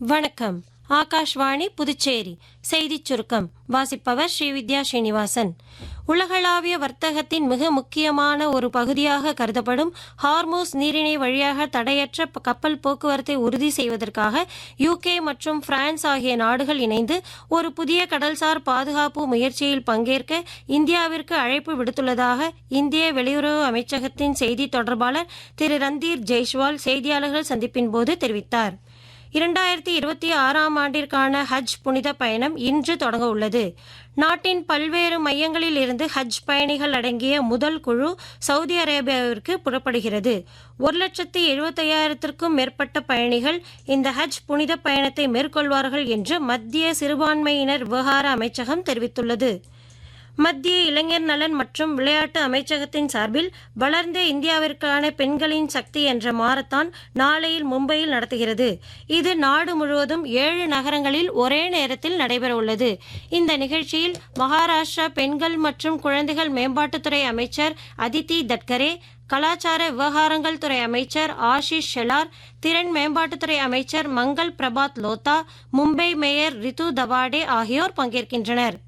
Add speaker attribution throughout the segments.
Speaker 1: வணக்கம். ஆகாஷ்வாணி புதுச்சேரி செய்திச் சுருக்கம் வாசிப்பவர் ஸ்ரீவித்யா ஸ்ரீனிவாசன். உலகளாவிய வர்த்தகத்தின் மிக முக்கியமான ஒரு பகுதியாக கருதப்படும் ஹார்மூஸ் நீரிணை வழியாக தடையற்ற கப்பல் போக்குவரத்தை உறுதி செய்வதற்காக UK மற்றும் பிரான்ஸ் ஆகிய நாடுகள் இணைந்து ஒரு புதிய கடல்சார் பாதுகாப்பு முயற்சியில் பங்கேற்க இந்தியாவிற்கு அழைப்பு விடுத்துள்ளதாக இந்திய வெளியுறவு அமைச்சகத்தின் செய்தி தொடர்பாளர் திரு ரந்தீர் ஜெய்ஸ்வால் செய்தியாளர்கள் சந்திப்பின் போது தெரிவித்தார். 2026ஆம் ஆண்டிற்கான ஹஜ் புனித பயணம் இன்று தொடங்க உள்ளது. நாட்டின் பல்வேறு மையங்களில் இருந்து ஹஜ் பயணிகள் அடங்கிய முதல் குழு சவுதி அரேபியாவிற்கு புறப்படுகிறது. 1,75,000க்கும் மேற்பட்ட பயணிகள் இந்த ஹஜ் புனித பயணத்தை மேற்கொள்வார்கள் என்று மத்திய சிறுபான்மையினர் விவகார அமைச்சகம் தெரிவித்துள்ளது. மத்திய இளைஞர் நலன் மற்றும் விளையாட்டு அமைச்சகத்தின் சார்பில் வளர்ந்த இந்தியாவிற்கான பெண்களின் சக்தி என்ற மாரத்தான் நாளையில் மும்பையில் நடத்துகிறது. இது நாடு முழுவதும் 7 நகரங்களில் ஒரே நேரத்தில் நடைபெறவுள்ளது. இந்த நிகழ்ச்சியில் மகாராஷ்டிரா பெண்கள் மற்றும் குழந்தைகள் மேம்பாட்டுத்துறை அமைச்சர் அதித்தி தட்கரே, கலாச்சார விவகாரங்கள் துறை அமைச்சர் ஆஷிஷ் ஷெலார், திறன் மேம்பாட்டுத்துறை அமைச்சர் மங்கள் பிரபாத் லோத்தா, மும்பை மேயர் ரித்து தவாடே ஆகியோர் பங்கேற்கின்றனர்.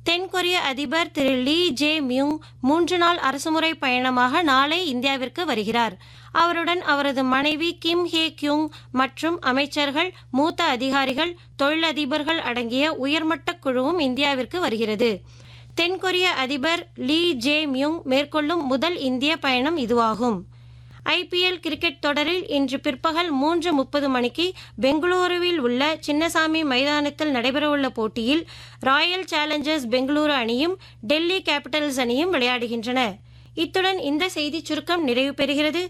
Speaker 1: தென்கொரிய அதிபர் திரு லீ ஜே மியூங் 3 நாள் அரசுமுறை பயணமாக நாளை இந்தியாவிற்கு வருகிறார். அவருடன் அவரது மனைவி கிம் ஹே கியூங் மற்றும் அமைச்சர்கள், மூத்த அதிகாரிகள், தொழிலதிபர்கள் அடங்கிய உயர்மட்ட குழுவும் இந்தியாவிற்கு வருகிறது. தென்கொரிய அதிபர் லீ ஜே மியூங் மேற்கொள்ளும் முதல் இந்திய பயணம் இதுவாகும். IPL கிரிக்கெட் தொடரில் இன்று பிற்பகல் 3:30 மணிக்கு பெங்களூருவில் உள்ள சின்னசாமி மைதானத்தில் நடைபெறவுள்ள போட்டியில் ராயல் சேலஞ்சர்ஸ் பெங்களூரு அணியும் டெல்லி கேபிட்டல்ஸ் அணியும் விளையாடுகின்றன. இத்துடன் இந்த செய்திச் சுருக்கம் நிறைவு பெறுகிறது.